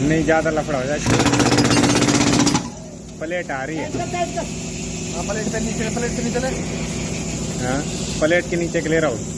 नहीं ज़्यादा लफड़ा हो जाए। प्लेट आ रही है। प्लेट से नीचे ले। हाँ, प्लेट के नीचे के ले रहा हूँ।